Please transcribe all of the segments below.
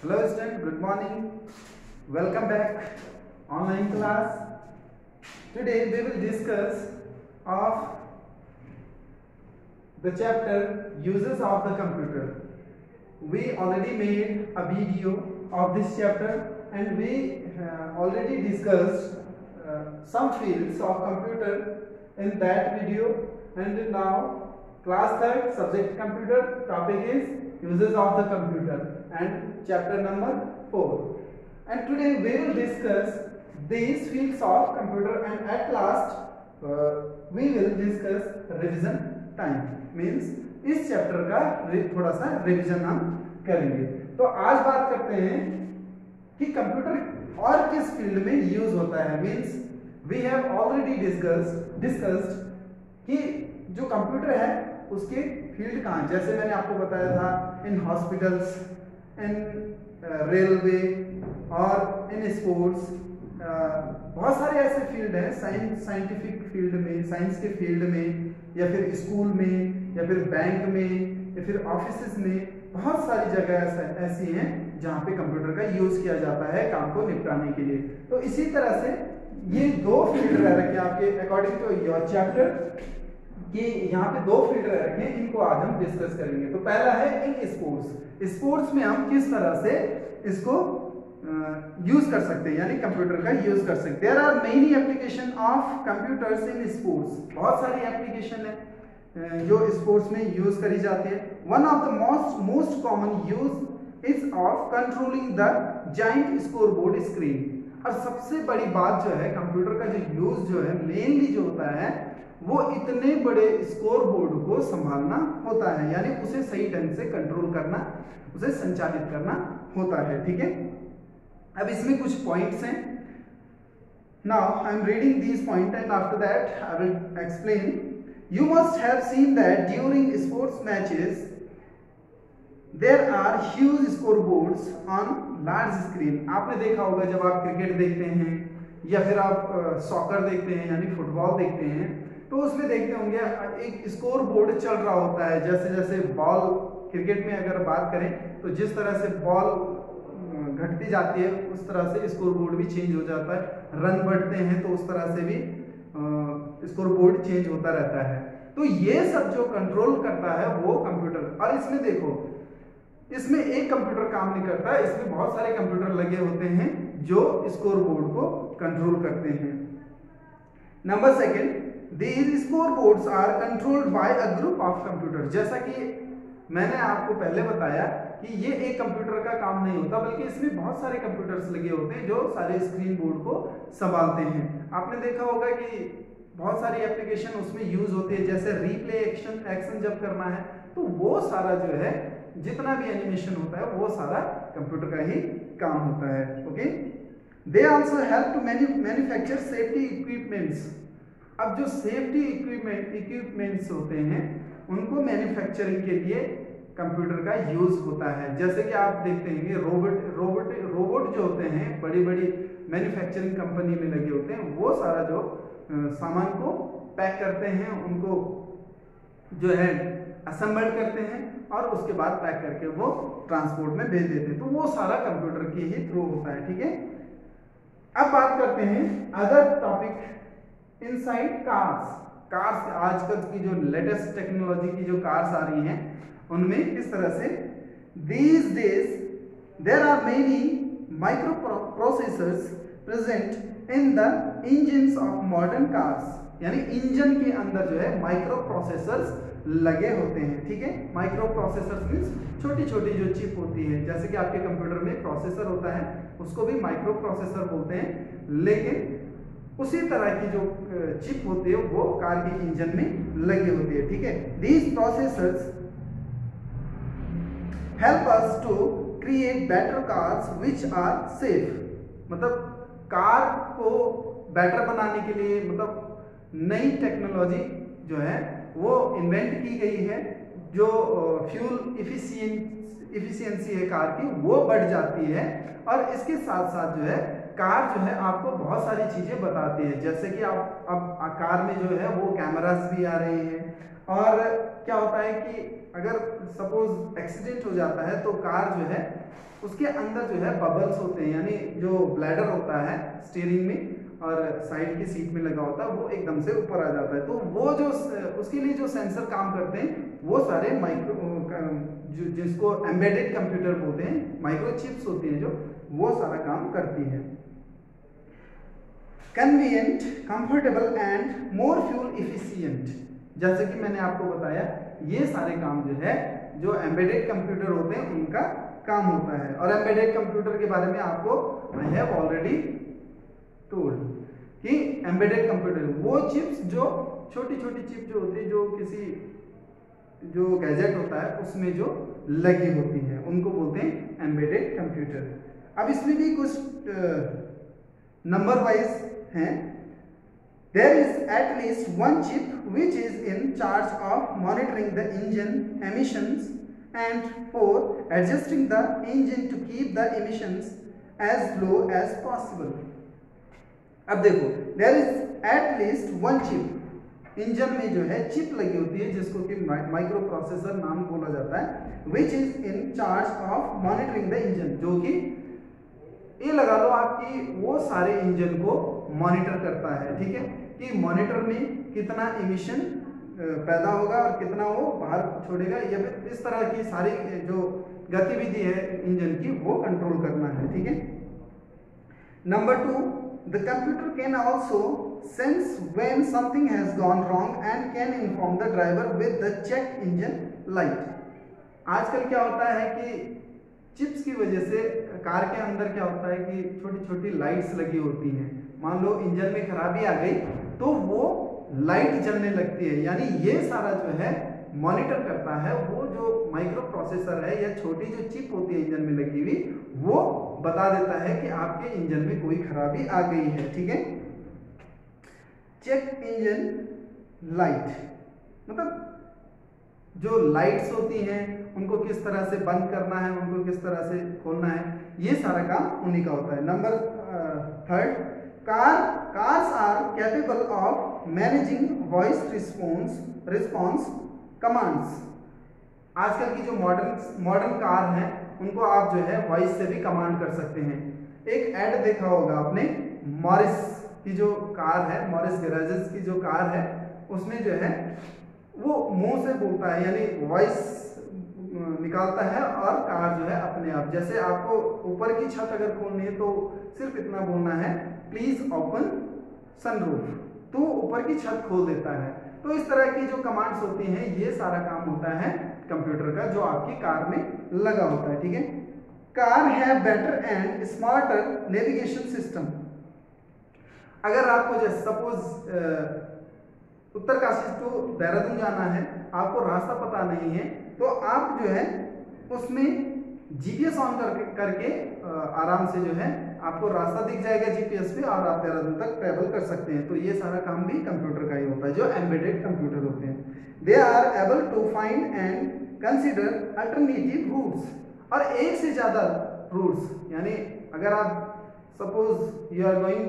Hello student, good morning. Welcome back online class. Today we will discuss of the chapter uses of the computer. We already made a video of this chapter and we already discussed some fields of computer in that video, and now class 3rd subject computer, topic is uses of the computer and chapter number 4. And today we will discuss these fields of computer, and at last we will discuss revision time. Means इस chapter का थोड़ा सा revision हम करेंगे। तो आज बात करते हैं कि कंप्यूटर और किस फील्ड में यूज होता है। Means we have already discussed कि जो कंप्यूटर है उसके फील्ड कहाँ, जैसे मैंने आपको बताया था इन हॉस्पिटल्स, इन रेलवे और इन स्पोर्ट्स। बहुत सारे ऐसे फील्ड हैं साइंटिफिक फील्ड में, साइंस के फील्ड में, या फिर स्कूल में, या फिर बैंक में, या फिर ऑफिस में। बहुत सारी जगह ऐसी हैं जहाँ पे कंप्यूटर का यूज किया जाता है काम को निपटाने के लिए। तो इसी तरह से ये दो फील्ड रह रखे आपके अकॉर्डिंग टू योर चैप्टर, कि यहाँ पे दो फील्ड रह रखे हैं, इनको आज हम डिस्कस करेंगे। तो पहला है इन स्पोर्ट्स। स्पोर्ट्स में हम किस तरह से इसको यूज कर सकते हैं, यानी कंप्यूटर का यूज कर सकते हैं। There are many application of computers in sports. बहुत सारी एप्लीकेशन है जो स्पोर्ट्स में यूज करी जाती है। One of the most common use is of controlling the giant scoreboard screen. और सबसे बड़ी बात जो है कंप्यूटर का जो यूज जो है मेनली जो होता है वो इतने बड़े स्कोर बोर्ड को संभालना होता है, यानी उसे सही ढंग से कंट्रोल करना, उसे संचालित करना होता है। ठीक है, अब इसमें कुछ पॉइंट्स हैं। Now I am reading these point and after that I will explain. You must have seen that during sports matches there are huge score boards on large screen. आपने देखा होगा जब आप क्रिकेट देखते हैं या फिर आप सॉकर देखते हैं यानी फुटबॉल देखते हैं, तो उसमें देखते होंगे एक स्कोर बोर्ड चल रहा होता है। जैसे जैसे बॉल, क्रिकेट में अगर बात करें तो जिस तरह से बॉल घटती जाती है उस तरह से स्कोर बोर्ड भी चेंज हो जाता है। रन बढ़ते हैं तो उस तरह से भी स्कोर बोर्ड चेंज होता रहता है। तो ये सब जो कंट्रोल करता है वो कंप्यूटर। और इसमें देखो, इसमें एक कंप्यूटर काम नहीं करता, इसमें बहुत सारे कंप्यूटर लगे होते हैं जो स्कोर बोर्ड को कंट्रोल करते हैं। Number second, these scoreboards are controlled by a group of computer। जैसा कि मैंने आपको पहले बताया कि ये एक कंप्यूटर का काम नहीं होता, बल्कि इसमें बहुत सारे कंप्यूटर्स लगे होते हैं जो सारे स्क्रीन बोर्ड को संभालते हैं। आपने देखा होगा कि बहुत सारी एप्लीकेशन उसमें यूज होती है, जैसे रिप्ले एक्शन जब करना है तो वो सारा जो है जितना भी एनिमेशन होता है वो सारा कंप्यूटर का ही काम होता है। Okay, they also help to manufacture safety equipments. अब जो सेफ्टी इक्विपमेंट्स होते हैं उनको मैन्युफैक्चरिंग के लिए कंप्यूटर का यूज होता है। जैसे कि आप देखते हैं रोबोट जो होते हैं बड़ी बड़ी मैन्युफैक्चरिंग कंपनी में लगे होते हैं, वो सारा जो सामान को पैक करते हैं, उनको जो है असेंबल करते हैं और उसके बाद पैक करके वो ट्रांसपोर्ट में भेज देते हैं। तो वो सारा कंप्यूटर के ही थ्रू होता है। ठीक है, अब बात करते हैं अदर टॉपिक इनसाइड कार्स। आजकल की जो लेटेस्ट टेक्नोलॉजी की जो कार्स आ रही हैं उनमें किस तरह से these days there are many microprocessors present in the engines of modern cars। यानी इंजन के अंदर जो है माइक्रो प्रोसेसर्स लगे होते हैं। ठीक है, माइक्रो प्रोसेसर्स मीन्स छोटी छोटी जो चिप होती है, जैसे कि आपके कंप्यूटर में प्रोसेसर होता है उसको भी माइक्रो प्रोसेसर बोलते हैं, लेकिन उसी तरह की जो चिप होती है वो कार के इंजन में लगी होती है। ठीक है, these processors help us to create better cars which are safe. मतलब कार को बेटर बनाने के लिए मतलब नई टेक्नोलॉजी जो है वो इन्वेंट की गई है, जो फ्यूल इफिशियंसी है कार की वो बढ़ जाती है। और इसके साथ साथ जो है कार जो है आपको बहुत सारी चीजें बताती है, जैसे कि आप अब कार में जो है वो कैमरास भी आ रहे हैं, और क्या होता है कि अगर सपोज एक्सीडेंट हो जाता है तो कार जो है उसके अंदर जो है बबल्स होते हैं, यानी जो ब्लैडर होता है स्टीयरिंग में और साइड की सीट में लगा होता है वो एकदम से ऊपर आ जाता है। तो वो जो उसके लिए जो सेंसर काम करते हैं वो सारे माइक्रो जिसको एम्बेडेड कंप्यूटर बोलते हैं, माइक्रो चिप्स होती हैं जो, वो सारा काम करती है। Convenient, comfortable and more fuel efficient, जैसे कि मैंने आपको बताया ये सारे काम जो है जो एम्बेडेड कंप्यूटर होते हैं उनका काम होता है। और एम्बेडेड कंप्यूटर के बारे में आपको आई हैव ऑलरेडी टोल्ड कि एम्बेडेड कंप्यूटर वो चिप्स जो छोटी छोटी चिप जो होती है जो किसी जो गैजेट होता है उसमें जो लगी होती है उनको बोलते हैं एम्बेडेड कंप्यूटर। अब इसमें भी कुछ नंबर वाइज हैं। There is at least one chip which is in charge of monitoring the engine emissions and for adjusting the engine to keep the emissions as low as possible. अब देखो, there is at least one chip, engine में जो है chip लगी होती है जिसको कि माइक्रो प्रोसेसर नाम बोला जाता है, which is in charge of monitoring the engine, जो कि ये लगा लो आपकी वो सारे इंजन को मॉनिटर करता है, ठीक है, कि मॉनिटर में कितना इमिशन पैदा होगा और कितना वो बाहर छोड़ेगा, या फिर इस तरह की सारी जो गतिविधि है इंजन की वो कंट्रोल करना है, ठीक है। Number 2, the computer can also sense when something has gone wrong and can inform the driver with the check engine light. आजकल क्या होता है कि चिप्स की वजह से कार के अंदर क्या होता है कि छोटी छोटी लाइट्स लगी होती हैं। मान लो इंजन में खराबी आ गई तो वो लाइट जलने लगती है, यानी ये सारा जो है मॉनिटर करता है वो जो माइक्रो प्रोसेसर है या छोटी जो चिप होती है इंजन में लगी हुई, वो बता देता है कि आपके इंजन में कोई खराबी आ गई है, ठीक है। चेक इंजन लाइट मतलब जो लाइट्स होती हैं उनको किस तरह से बंद करना है, उनको किस तरह से खोलना है, ये सारा काम उन्हीं का होता है। Number 3, cars are capable of managing voice response commands. आजकल की जो मॉडर्न कार हैं उनको आप जो है वॉइस से भी कमांड कर सकते हैं। एक ऐड देखा होगा आपने, मॉरिस की जो कार है, मॉरिस गैराजेस की जो कार है, उसमें जो है वो मुंह से बोलता है, यानी वॉइस निकालता है और कार जो है अपने आप, जैसे आपको ऊपर की छत अगर खोलनी है तो सिर्फ इतना बोलना है प्लीज ओपन सनरूफ, तो ऊपर की छत खोल देता है। तो इस तरह की जो कमांड्स होती हैं ये सारा काम होता है कंप्यूटर का जो आपकी कार में लगा होता है, ठीक है। Car have better and smarter navigation system. अगर आपको जैसे सपोज उत्तरकाशी टू देहरादून जाना है, आपको रास्ता पता नहीं है, तो आप जो है उसमें जीपीएस ऑन करके आराम से जो है आपको रास्ता दिख जाएगा जीपीएस पे और आप देहरादून तक ट्रेवल कर सकते हैं। तो ये सारा काम भी कंप्यूटर का ही होता है जो एम्बेडेड कंप्यूटर होते हैं। They are able to find and consider alternative routes, और एक से ज़्यादा रूट्स, यानी अगर आप suppose you are going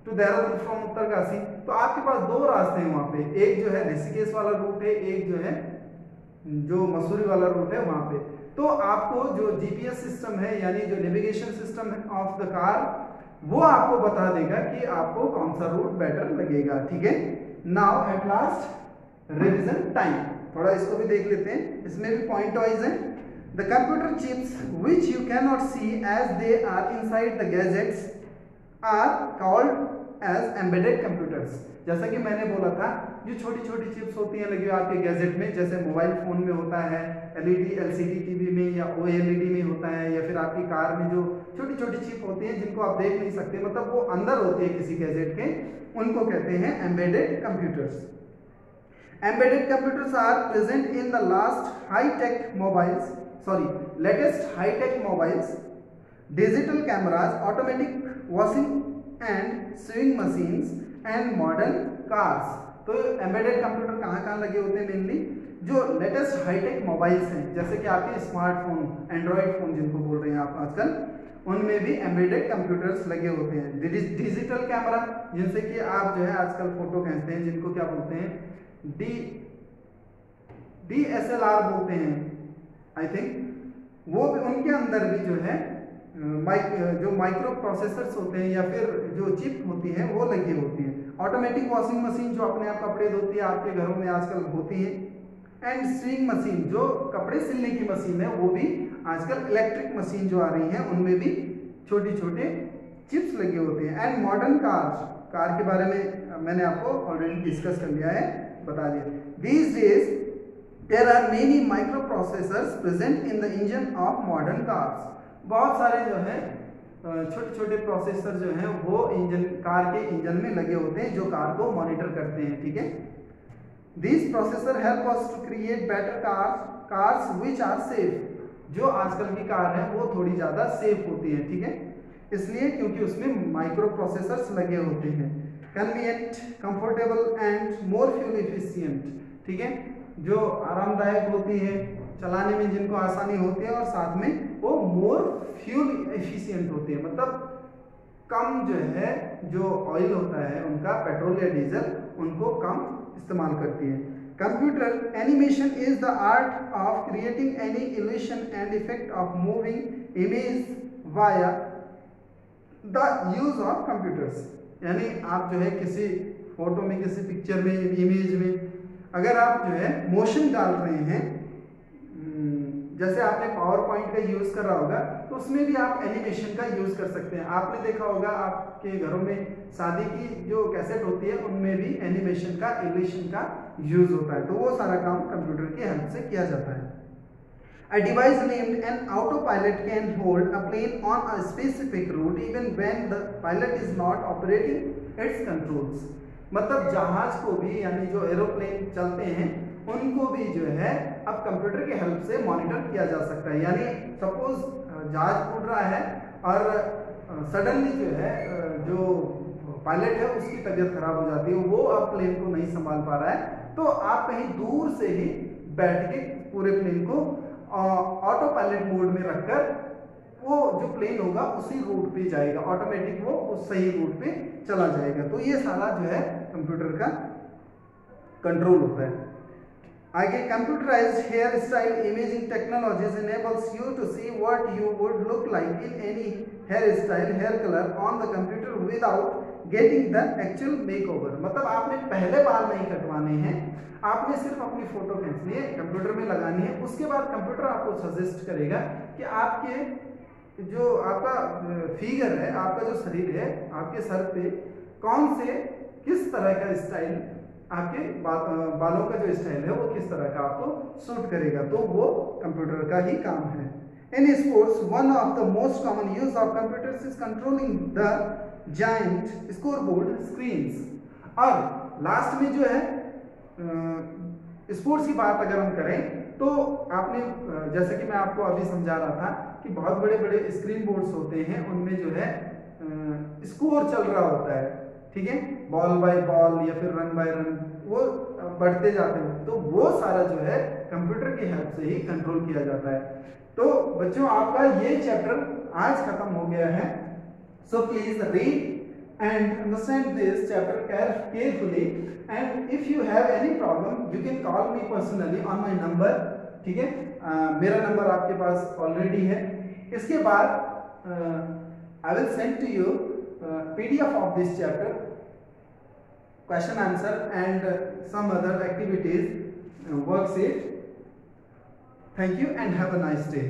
to Dehradun from Uttarkashi, तो आपके पास 2 रास्ते हैं वहाँ पे, एक जो है ऋषिकेश वाला रूट है, एक जो है जो मसूरी वाला रूट है वहाँ पे। तो आपको जो जीपीएस सिस्टम है यानी जो नेविगेशन सिस्टम है ऑफ द कार, वो आपको बता देगा कि आपको कौन सा रूट बेटर लगेगा, ठीक है। Now at last revision time, थोड़ा इसको भी देख लेते हैं, इसमें भी पॉइंट वाइज है। The computer chips which you can not see as they are inside the gadgets are called as embedded computers. जैसा कि मैंने बोला था, जो छोटी छोटी चिप्स होती हैं लगी आपके गैजेट में, जैसे मोबाइल फोन में होता है, एलईडी एलसीडी टीवी में या ओएलईडी में होता है, या फिर आपकी कार में जो छोटी छोटी चिप होती हैं जिनको आप देख नहीं सकते, मतलब वो अंदर होती है किसी गैजेट के, उनको कहते हैं embedded computers. Embedded computers are present in the latest hi-tech mobiles, digital cameras, automatic washing and swing machines and modern cars. तो एम्बेडेड कंप्यूटर कहाँ कहाँ लगे होते हैं? मेनली जो लेटेस्ट हाईटेक मोबाइल्स हैं, जैसे कि आपके स्मार्टफोन, एंड्रॉयड फोन जिनको बोल रहे हैं आप आजकल, उनमें भी एम्बेडेड कंप्यूटर्स लगे होते हैं। डिजिटल कैमरा, जिनसे कि आप जो है आजकल फोटो खींचते हैं, जिनको क्या बोलते हैं DSLR बोलते हैं आई थिंक, वो भी उनके अंदर भी जो है जो माइक्रो प्रोसेसर्स होते हैं या फिर जो चिप होती हैं वो लगी होती हैं। ऑटोमेटिक वॉशिंग मशीन जो अपने आप कपड़े धोती है आपके घरों में आजकल होती है, एंड स्विंग मशीन जो कपड़े सिलने की मशीन है वो भी आजकल इलेक्ट्रिक मशीन जो आ रही हैं उनमें भी छोटे छोटे चिप्स लगे होते हैं। एंड मॉडर्न कार के बारे में मैंने आपको ऑलरेडी डिस्कस कर लिया है, बता दिया। These days there are many micro processors present in the engine of modern cars. बहुत सारे जो है छोटे छोटे प्रोसेसर जो हैं वो कार के इंजन में लगे होते हैं जो कार को मॉनिटर करते हैं, ठीक है। These processor help us to create better cars which are safe। जो आजकल की कार है वो थोड़ी ज़्यादा सेफ होती है, ठीक है, इसलिए क्योंकि उसमें माइक्रो प्रोसेसर्स लगे होते हैं। Convenient, comfortable and more fuel efficient, ठीक है, जो आरामदायक होती है, चलाने में जिनको आसानी होती है और साथ में वो मोर फ्यूल एफिशिएंट होती है, मतलब कम जो है जो ऑयल होता है उनका, पेट्रोल या डीजल, उनको कम इस्तेमाल करती है। Computer animation is the art of creating any evolution and effect of moving image via the use of computers. यानी आप जो है किसी फोटो में, किसी पिक्चर में, इमेज में अगर आप जो है मोशन डाल रहे हैं, जैसे आपने पावर पॉइंट का यूज कर रहा होगा तो उसमें भी आप एनिमेशन का यूज कर सकते हैं। आपने देखा होगा आपके घरों में शादी की जो कैसेट होती है उनमें भी एनिमेशन का, इल्यूशन का यूज होता है, तो वो सारा काम कंप्यूटर की हेल्प से किया जाता है। A device named an autopilot can hold a plane on a specific route even when the pilot is not operating its controls। मतलब जहाज को भी, यानी जो एरोप्लेन चलते हैं उनको भी जो है अब कंप्यूटर की हेल्प से मॉनिटर किया जा सकता है। यानी सपोज जहाज उड़ रहा है और सडनली जो है जो पायलट है उसकी तबीयत खराब हो जाती है, वो अब प्लेन को नहीं संभाल पा रहा है, तो आप कहीं दूर से ही बैठ के पूरे प्लेन को ऑटो पायलट मोड में रखकर वो जो प्लेन होगा उसी रूट पे जाएगा, ऑटोमेटिक वो उस सही रूट पे चला जाएगा। तो ये सारा जो है कंप्यूटर का कंट्रोल होता है। आगे, computerised hair style imaging technologies enables you to see what you would look like in any hair style, hair color on the computer without getting the actual makeover। मतलब आपने पहले बाल नहीं कटवाने हैं, आपने सिर्फ अपनी फोटो खींचनी है, कंप्यूटर में लगानी है, उसके बाद कंप्यूटर आपको सजेस्ट करेगा कि आपके जो आपका फिगर है, आपका जो शरीर है, आपके सर पे कौन से किस तरह का स्टाइल, आपके बालों का जो स्टाइल है वो किस तरह का आपको सूट करेगा, तो वो कंप्यूटर का ही काम है। In sports one of the most common use of computers is controlling the giant scoreboard screens. और लास्ट में जो है स्पोर्ट्स की बात अगर हम करें तो आपने जैसे कि मैं आपको अभी समझा रहा था कि बहुत बड़े बड़े स्क्रीन बोर्ड्स होते हैं, उनमें जो है स्कोर चल रहा होता है, ठीक है, बॉल बाय बॉल या फिर रन बाय रन, वो बढ़ते जाते हैं, तो वो सारा जो है कंप्यूटर की हेल्प से ही कंट्रोल किया जाता है। तो बच्चों आपका ये चैप्टर आज खत्म हो गया है, so please read and understand this chapter carefully, and if you have any problem you can call me personally on my number, ठीक है, मेरा नंबर आपके पास ऑलरेडी है। इसके बाद I will send to you PDF of this chapter, question answer and some other activities, worksheet. Thank you and have a nice day.